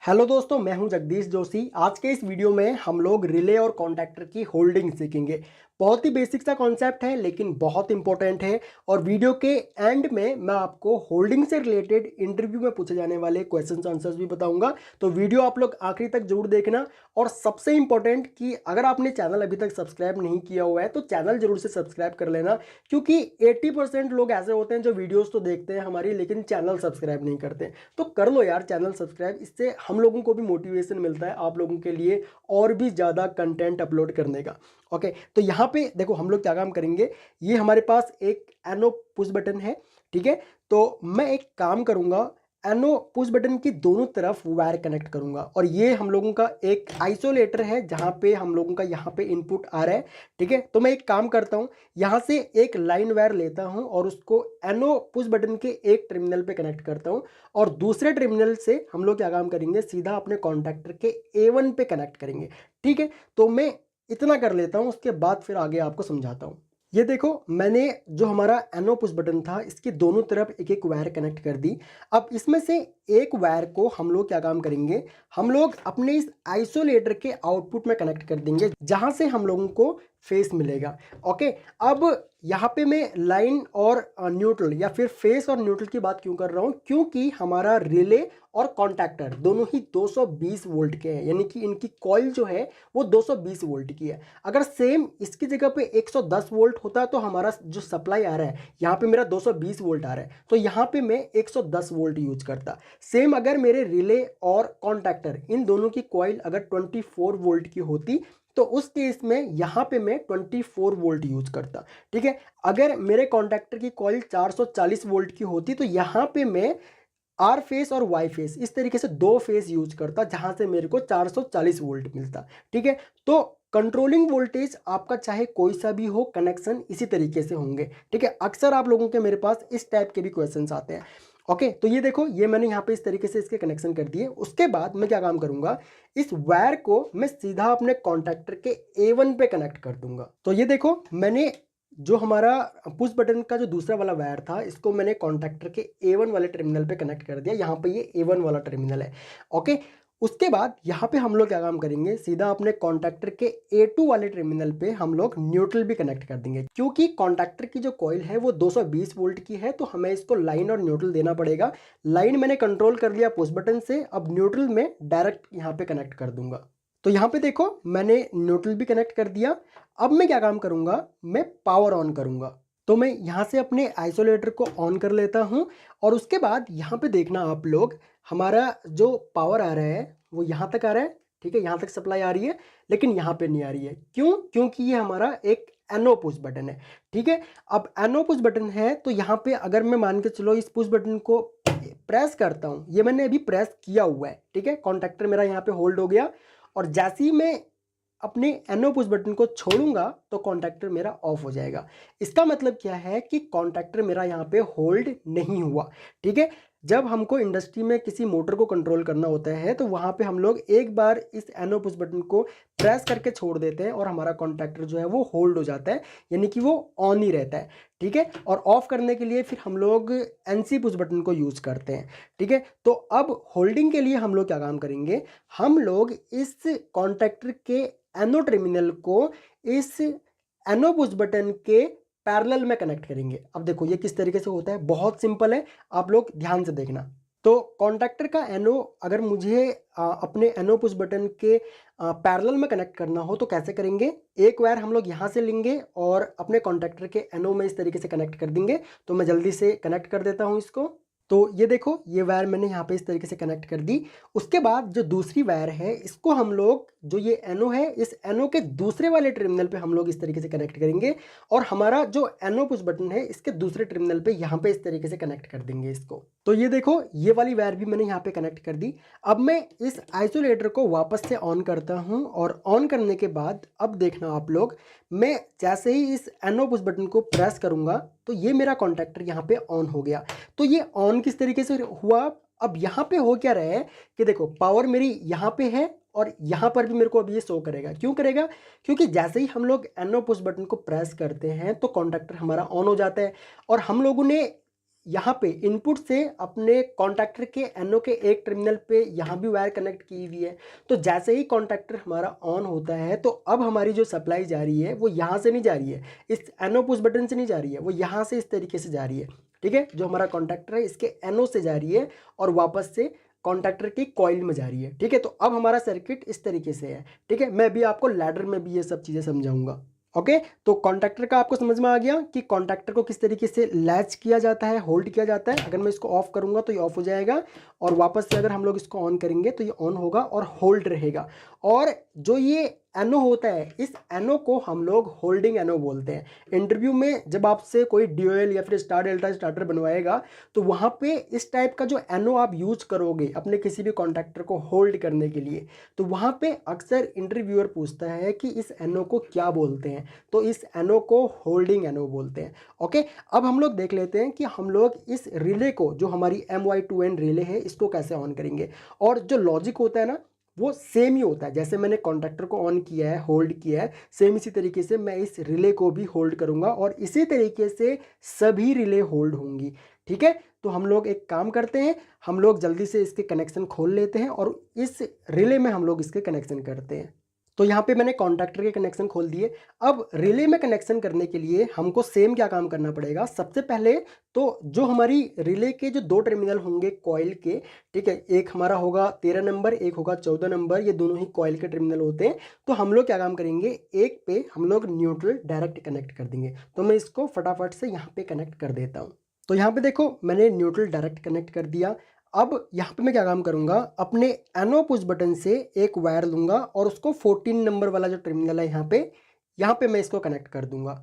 Hello दोस्तों, मैं हूं जगदीश जोशी। आज के इस वीडियो में हम लोग रिले और कॉन्टैक्टर की होल्डिंग सीखेंगे। बहुत ही बेसिक सा कॉन्सेप्ट है लेकिन बहुत इंपॉर्टेंट है। और वीडियो के एंड में मैं आपको होल्डिंग से रिलेटेड इंटरव्यू में पूछे जाने वाले क्वेश्चंस आंसर्स भी बताऊंगा। तो वीडियो आप लोग आखिरी तक जरूर देखना। और सबसे इंपॉर्टेंट कि अगर आपने चैनल अभी तक सब्सक्राइब नहीं किया हुआ है तो चैनल जरूर से सब्सक्राइब कर लेना, क्योंकि 80% लोग ऐसे होते हैं जो वीडियोज़ तो देखते हैं हमारी लेकिन चैनल सब्सक्राइब नहीं करते। तो कर लो यार चैनल सब्सक्राइब, इससे हम लोगों को भी मोटिवेशन मिलता है आप लोगों के लिए और भी ज़्यादा कंटेंट अपलोड करने का। ओके, तो यहाँ पे देखो हम लोग क्या काम करेंगे। ये हमारे पास एक एनो पुश बटन है, ठीक है। तो मैं एक काम करूँगा, एनो पुश बटन की दोनों तरफ वायर कनेक्ट करूँगा। और ये हम लोगों का एक आइसोलेटर है जहाँ पे हम लोगों का यहाँ पे इनपुट आ रहा है, ठीक है। तो मैं एक काम करता हूँ, यहाँ से एक लाइन वायर लेता हूँ और उसको एनो पुश बटन के एक टर्मिनल पे कनेक्ट करता हूँ। और दूसरे टर्मिनल से हम लोग क्या काम करेंगे, सीधा अपने कॉन्टैक्टर के A1 पे कनेक्ट करेंगे, ठीक है। तो मैं इतना कर लेता हूँ, उसके बाद फिर आगे आपको समझाता हूँ। ये देखो मैंने जो हमारा एनो पुश बटन था इसकी दोनों तरफ एक एक वायर कनेक्ट कर दी। अब इसमें से एक वायर को हम लोग क्या काम करेंगे, हम लोग अपने इस आइसोलेटर के आउटपुट में कनेक्ट कर देंगे जहां से हम लोगों को फेस मिलेगा। ओके, अब यहाँ पे मैं लाइन और न्यूट्रल या फिर फेस और न्यूट्रल की बात क्यों कर रहा हूँ, क्योंकि हमारा रिले और कॉन्टैक्टर दोनों ही 220 वोल्ट के हैं, यानी कि इनकी कॉइल जो है वो 220 वोल्ट की है। अगर सेम इसकी जगह पे 110 वोल्ट होता तो हमारा जो सप्लाई आ रहा है, यहाँ पे मेरा 220 वोल्ट आ रहा है तो यहाँ पे मैं 110 वोल्ट यूज करता। सेम अगर मेरे रिले और कॉन्टैक्टर इन दोनों की कॉइल अगर 24 वोल्ट की होती तो उस केस में यहाँ पे मैं 24 वोल्ट यूज करता, ठीक है। अगर मेरे कॉन्टैक्टर की कॉइल 440 वोल्ट की होती तो यहाँ पे मैं आर फेस और वाई फेस इस तरीके से दो फेस यूज करता जहां से मेरे को 440 वोल्ट मिलता, ठीक है। तो कंट्रोलिंग वोल्टेज आपका चाहे कोई सा भी हो, कनेक्शन इसी तरीके से होंगे, ठीक है। अक्सर आप लोगों के मेरे पास इस टाइप के भी क्वेश्चंस आते हैं। ओके, तो ये देखो ये मैंने यहाँ पे इस तरीके से इसके कनेक्शन कर दिए। उसके बाद मैं क्या काम करूंगा, इस वायर को मैं सीधा अपने कॉन्टैक्टर के A1 पे कनेक्ट कर दूंगा। तो ये देखो मैंने जो हमारा पुश बटन का जो दूसरा वाला वायर था इसको मैंने कॉन्टैक्टर के A1 वाले टर्मिनल पे कनेक्ट कर दिया। यहाँ पे ये A1 वाला टर्मिनल है, ओके। उसके बाद यहाँ पे हम लोग क्या काम करेंगे, सीधा अपने कॉन्टैक्टर के A2 वाले टर्मिनल पे हम लोग न्यूट्रल भी कनेक्ट कर देंगे। क्योंकि कॉन्टैक्टर की जो कॉइल है वो 220 वोल्ट की है तो हमें इसको लाइन और न्यूट्रल देना पड़ेगा। लाइन मैंने कंट्रोल कर लिया पुश बटन से, अब न्यूट्रल में डायरेक्ट यहाँ पे कनेक्ट कर दूंगा। तो यहाँ पे देखो मैंने न्यूट्रल भी कनेक्ट कर दिया। अब मैं क्या काम करूंगा, मैं पावर ऑन करूंगा। तो मैं यहाँ से अपने आइसोलेटर को ऑन कर लेता हूँ। और उसके बाद यहाँ पे देखना आप लोग, हमारा जो पावर आ रहा है वो यहाँ तक आ रहा है, ठीक है। यहाँ तक सप्लाई आ रही है लेकिन यहाँ पे नहीं आ रही है। क्यों? क्योंकि ये हमारा एक एनो पुश बटन है, ठीक है। अब एनो पुश बटन है तो यहाँ पे अगर मैं मान के चलो इस पुश बटन को प्रेस करता हूँ, ये मैंने अभी प्रेस किया हुआ है, ठीक है। कॉन्टैक्टर मेरा यहाँ पे होल्ड हो गया और जैसे ही मैं अपने एनो पुश बटन को छोड़ूंगा तो कॉन्टैक्टर मेरा ऑफ हो जाएगा। इसका मतलब क्या है कि कॉन्टैक्टर मेरा यहाँ पे होल्ड नहीं हुआ, ठीक है। जब हमको इंडस्ट्री में किसी मोटर को कंट्रोल करना होता है तो वहाँ पे हम लोग एक बार इस एनो पुश बटन को प्रेस करके छोड़ देते हैं और हमारा कॉन्टैक्टर जो है वो होल्ड हो जाता है, यानी कि वो ऑन ही रहता है, ठीक है। और ऑफ करने के लिए फिर हम लोग NC पुश बटन को यूज करते हैं, ठीक है। तो अब होल्डिंग के लिए हम लोग क्या काम करेंगे, हम लोग इस कॉन्टैक्टर के एनो टर्मिनल को इस एनो पुश बटन के पैरेलल में कनेक्ट करेंगे। अब देखो ये किस तरीके से होता है, बहुत सिंपल है, आप लोग ध्यान से देखना। तो कॉन्टैक्टर का एनो अगर मुझे अपने एनो पुश बटन के पैरेलल में कनेक्ट करना हो तो कैसे करेंगे, एक वायर हम लोग यहाँ से लेंगे और अपने कॉन्टैक्टर के एनो में इस तरीके से कनेक्ट कर देंगे। तो मैं जल्दी से कनेक्ट कर देता हूँ इसको। तो ये देखो ये वायर मैंने यहाँ पे इस तरीके से कनेक्ट कर दी। उसके बाद जो दूसरी वायर है इसको हम लोग, जो ये एनो है इस एनो के दूसरे वाले टर्मिनल पे हम लोग इस तरीके से कनेक्ट करेंगे और हमारा जो एनो पुश बटन है इसके दूसरे टर्मिनल पे यहाँ पे इस तरीके से कनेक्ट कर देंगे इसको। तो ये देखो ये वाली वायर भी मैंने यहाँ पे कनेक्ट कर दी। अब मैं इस आइसोलेटर को वापस से ऑन करता हूँ और ऑन करने के बाद अब देखना आप लोग, मैं जैसे ही इस एनो पुश बटन को प्रेस करूंगा तो ये मेरा कॉन्टैक्टर यहाँ पे ऑन हो गया। तो ये ऑन किस तरीके से हुआ, अब यहाँ पे हो क्या रहा है कि देखो पावर मेरी यहाँ पे है और यहाँ पर भी मेरे को अब ये शो करेगा। क्यों करेगा? क्योंकि जैसे ही हम लोग एनो पुश बटन को प्रेस करते हैं तो कॉन्टैक्टर हमारा ऑन हो जाता है। और हम लोगों ने यहाँ पे इनपुट से अपने कॉन्टैक्टर के एनओ के एक टर्मिनल पे यहाँ भी वायर कनेक्ट की हुई है। तो जैसे ही कॉन्टैक्टर हमारा ऑन होता है तो अब हमारी जो सप्लाई जा रही है वो यहाँ से नहीं जा रही है, इस एनओ पुश बटन से नहीं जा रही है, वो यहाँ से इस तरीके से जा रही है। ठीक है, जो हमारा कॉन्टैक्टर है इसके एनओ से जा रही है और वापस से कॉन्टैक्टर की कॉइल में जा रही है। ठीक है, तो अब हमारा सर्किट इस तरीके से है। ठीक है, मैं भी आपको लैडर में भी ये सब चीज़ें समझाऊंगा। ओके, तो कॉन्टैक्टर का आपको समझ में आ गया कि कॉन्टैक्टर को किस तरीके से लैच किया जाता है, होल्ड किया जाता है। अगर मैं इसको ऑफ करूंगा तो ये ऑफ हो जाएगा और वापस से अगर हम लोग इसको ऑन करेंगे तो ये ऑन होगा और होल्ड रहेगा। और जो ये एनओ होता है, इस एनओ को हम लोग होल्डिंग एनओ बोलते हैं। इंटरव्यू में जब आपसे कोई ड्यूएल या फिर स्टार डेल्टा स्टार्टर बनवाएगा तो वहाँ पे इस टाइप का जो एनओ आप यूज करोगे अपने किसी भी कॉन्टैक्टर को होल्ड करने के लिए, तो वहाँ पे अक्सर इंटरव्यूअर पूछता है कि इस एनओ को क्या बोलते हैं, तो इस एनओ को होल्डिंग एनओ बोलते हैं। ओके, अब हम लोग देख लेते हैं कि हम लोग इस रिले को, जो हमारी MY2N रिले है, इसको कैसे ऑन करेंगे। और जो लॉजिक होता है ना वो सेम ही होता है। जैसे मैंने कॉन्टैक्टर को ऑन किया है, होल्ड किया है, सेम इसी तरीके से मैं इस रिले को भी होल्ड करूंगा और इसी तरीके से सभी रिले होल्ड होंगी। ठीक है, तो हम लोग एक काम करते हैं, हम लोग जल्दी से इसके कनेक्शन खोल लेते हैं और इस रिले में हम लोग इसके कनेक्शन करते हैं। तो यहाँ पे मैंने कॉन्टैक्टर के कनेक्शन खोल दिए। अब रिले में कनेक्शन करने के लिए हमको सेम क्या काम करना पड़ेगा, सबसे पहले तो जो हमारी रिले के जो दो टर्मिनल होंगे कॉइल के, ठीक है, एक हमारा होगा 13 नंबर, एक होगा 14 नंबर, ये दोनों ही कॉइल के टर्मिनल होते हैं। तो हम लोग क्या काम करेंगे, एक पे हम लोग न्यूट्रल डायरेक्ट कनेक्ट कर देंगे। तो मैं इसको फटाफट से यहाँ पे कनेक्ट कर देता हूँ। तो यहाँ पे देखो मैंने न्यूट्रल डायरेक्ट कनेक्ट कर दिया। अब यहाँ पे मैं क्या काम करूँगा, अपने एनो पुश बटन से एक वायर लूँगा और उसको 14 नंबर वाला जो टर्मिनल है यहाँ पे मैं इसको कनेक्ट कर दूंगा।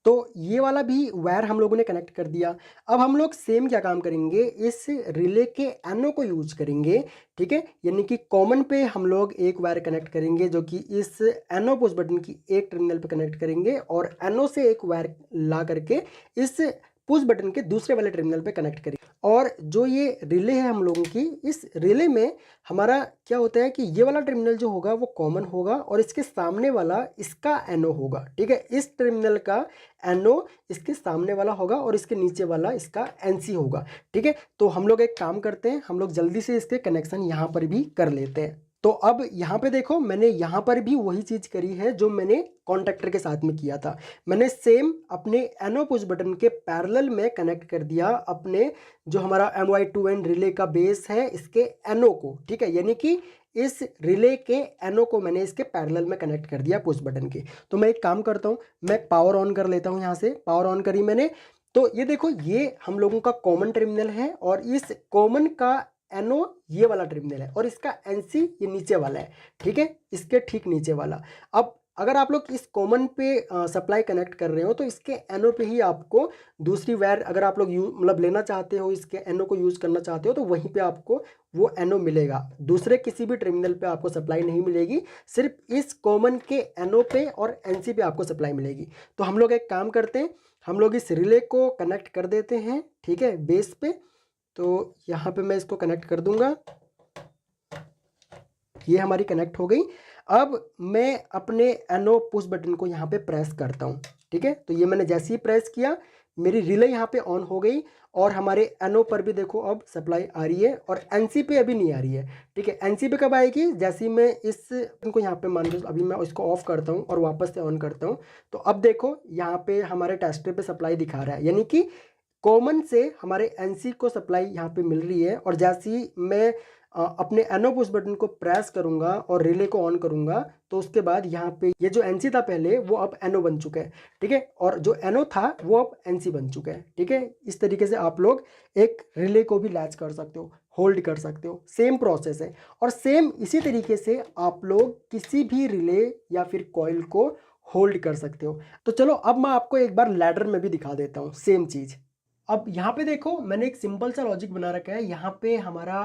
तो ये वाला भी वायर हम लोगों ने कनेक्ट कर दिया। अब हम लोग सेम क्या काम करेंगे, इस रिले के एनो को यूज करेंगे। ठीक है, यानी कि कॉमन पे हम लोग एक वायर कनेक्ट करेंगे जो कि इस एनो पुश बटन की एक टर्मिनल पे कनेक्ट करेंगे और एनो से एक वायर ला करके इस पुश बटन के दूसरे वाले टर्मिनल पे कनेक्ट करेंगे। और जो ये रिले है हम लोगों की, इस रिले में हमारा क्या होता है कि ये वाला टर्मिनल जो होगा वो कॉमन होगा और इसके सामने वाला इसका एनो होगा। ठीक है, इस टर्मिनल का एनो इसके सामने वाला होगा और इसके नीचे वाला इसका एनसी होगा। ठीक है, तो हम लोग एक काम करते हैं, हम लोग जल्दी से इसके कनेक्शन यहाँ पर भी कर लेते हैं। तो अब यहाँ पे देखो मैंने यहाँ पर भी वही चीज़ करी है जो मैंने कॉन्टैक्टर के साथ में किया था। मैंने सेम अपने एनो पुश बटन के पैरेलल में कनेक्ट कर दिया अपने जो हमारा MY2N रिले का बेस है इसके एनो को। ठीक है, यानी कि इस रिले के एनो को मैंने इसके पैरेलल में कनेक्ट कर दिया पुश बटन के। तो मैं एक काम करता हूँ, मैं पावर ऑन कर लेता हूँ। यहाँ से पावर ऑन करी मैंने, तो ये देखो ये हम लोगों का कॉमन टर्मिनल है और इस कॉमन का एनो ये वाला टर्मिनल है और इसका एनसी ये नीचे वाला है। ठीक है, इसके ठीक नीचे वाला। अब अगर आप लोग इस कॉमन पे सप्लाई कनेक्ट कर रहे हो तो इसके एनो पे ही आपको दूसरी वायर, अगर आप लोग मतलब लेना चाहते हो, इसके एनो को यूज़ करना चाहते हो, तो वहीं पे आपको वो एनो मिलेगा। दूसरे किसी भी टर्मिनल पे आपको सप्लाई नहीं मिलेगी, सिर्फ इस कॉमन के एनो पे और एनसी पे आपको सप्लाई मिलेगी। तो हम लोग एक काम करते हैं, हम लोग इस रिले को कनेक्ट कर देते हैं। ठीक है, बेस पे। तो यहाँ पे मैं इसको कनेक्ट कर दूंगा, ये हमारी कनेक्ट हो गई। अब मैं अपने एनो पुश बटन को यहाँ पे प्रेस करता हूँ। ठीक है, तो ये मैंने जैसे ही प्रेस किया मेरी रिले यहाँ पे ऑन हो गई और हमारे एनो पर भी देखो अब सप्लाई आ रही है और एनसी पे अभी नहीं आ रही है। ठीक है, एनसी पे कब आएगी, जैसे ही मैं इस को यहाँ पे मान लो अभी मैं इसको ऑफ करता हूँ और वापस से ऑन करता हूँ, तो अब देखो यहाँ पे हमारे टेस्टर पे सप्लाई दिखा रहा है, यानी कि कॉमन से हमारे एनसी को सप्लाई यहाँ पे मिल रही है। और जैसे ही मैं अपने एनो पुश बटन को प्रेस करूंगा और रिले को ऑन करूंगा तो उसके बाद यहाँ पे ये जो एनसी था पहले वो अब एनो बन चुका है। ठीक है, और जो एनो था वो अब एनसी बन चुका है। ठीक है, इस तरीके से आप लोग एक रिले को भी लैच कर सकते हो, होल्ड कर सकते हो, सेम प्रोसेस है। और सेम इसी तरीके से आप लोग किसी भी रिले या फिर कॉइल को होल्ड कर सकते हो। तो चलो अब मैं आपको एक बार लैडर में भी दिखा देता हूँ सेम चीज़। अब यहाँ पे देखो मैंने एक सिंपल सा लॉजिक बना रखा है। यहाँ पे हमारा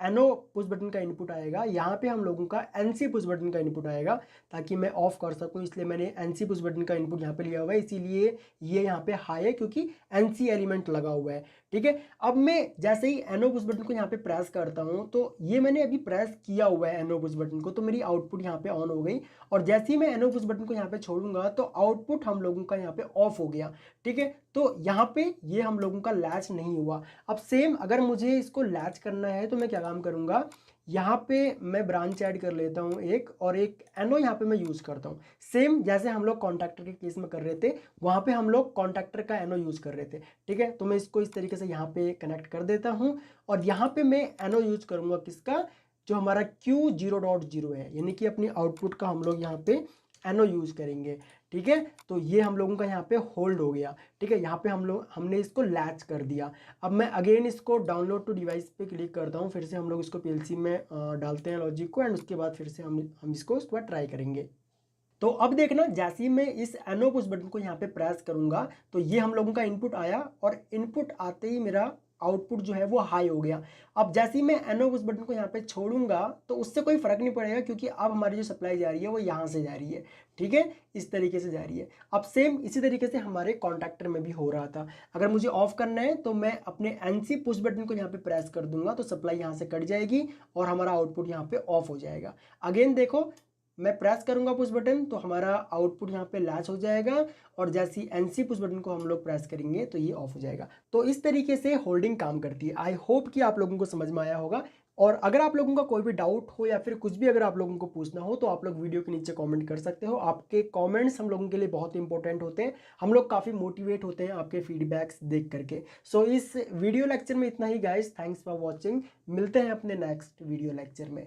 एनो पुश बटन का इनपुट आएगा, यहाँ पे हम लोगों का एनसी पुश बटन का इनपुट आएगा ताकि मैं ऑफ कर सकूँ, इसलिए मैंने एनसी पुश बटन का इनपुट यहाँ पे लिया हुआ है। इसीलिए ये यहाँ पे हाई है क्योंकि एनसी एलिमेंट लगा हुआ है। ठीक है, अब मैं जैसे ही एनो पुश बटन को यहाँ पे प्रेस करता हूँ तो ये मैंने अभी प्रेस किया हुआ है एनो पुश बटन को, तो मेरी आउटपुट यहाँ पे ऑन हो गई। और जैसे ही मैं एनो पुश बटन को यहाँ पे छोड़ूंगा तो आउटपुट हम लोगों का यहाँ पे ऑफ हो गया। ठीक है, तो यहाँ पे ये हम लोगों का लैच नहीं हुआ। अब सेम अगर मुझे इसको लैच करना है तो मैं क्या काम करूँगा, यहाँ पे मैं ब्रांच ऐड कर लेता हूँ एक, और एक एनो यहाँ पे मैं यूज़ करता हूँ। सेम जैसे हम लोग कॉन्टैक्टर के केस में कर रहे थे, वहाँ पे हम लोग कॉन्टैक्टर का एनो यूज़ कर रहे थे। ठीक है, तो मैं इसको इस तरीके से यहाँ पे कनेक्ट कर देता हूँ, और यहाँ पे मैं एनो यूज़ करूँगा किसका, जो हमारा Q0.0 है, यानी कि अपनी आउटपुट का हम लोग यहाँ पे एनो यूज़ करेंगे। ठीक है, तो ये हम लोगों का यहाँ पे होल्ड हो गया। ठीक है, यहाँ पे हमने इसको लैच कर दिया। अब मैं अगेन इसको डाउनलोड टू डिवाइस पे क्लिक करता हूँ, फिर से हम लोग इसको पीएलसी में डालते हैं लॉजिक को, एंड उसके बाद फिर से हम इसको उसके बाद ट्राई करेंगे। तो अब देखना, जैसे ही मैं इस एनो पुश बटन को यहाँ पे प्रेस करूंगा तो ये हम लोगों का इनपुट आया, और इनपुट आते ही मेरा आउटपुट जो है वो हाई हो गया। अब जैसे ही मैं एनो पुश बटन को यहाँ पे छोड़ूंगा तो उससे कोई फर्क नहीं पड़ेगा, क्योंकि अब हमारी जो सप्लाई जा रही है वो यहाँ से जा रही है। ठीक है, इस तरीके से जा रही है। अब सेम इसी तरीके से हमारे कॉन्टैक्टर में भी हो रहा था। अगर मुझे ऑफ करना है तो मैं अपने एनसी पुश बटन को यहाँ पे प्रेस कर दूंगा, तो सप्लाई यहाँ से कट जाएगी और हमारा आउटपुट यहाँ पे ऑफ हो जाएगा। अगेन देखो, मैं प्रेस करूंगा पुश बटन तो हमारा आउटपुट यहाँ पे लैच हो जाएगा, और जैसे ही एनसी पुश बटन को हम लोग प्रेस करेंगे तो ये ऑफ हो जाएगा। तो इस तरीके से होल्डिंग काम करती है। आई होप कि आप लोगों को समझ में आया होगा। और अगर आप लोगों का कोई भी डाउट हो या फिर कुछ भी अगर आप लोगों को पूछना हो तो आप लोग वीडियो के नीचे कमेंट कर सकते हो। आपके कमेंट्स हम लोगों के लिए बहुत इंपॉर्टेंट होते हैं, हम लोग काफ़ी मोटिवेट होते हैं आपके फीडबैक्स देख करके। सो इस वीडियो लेक्चर में इतना ही गाइस, थैंक्स फॉर वॉचिंग। मिलते हैं अपने नेक्स्ट वीडियो लेक्चर में।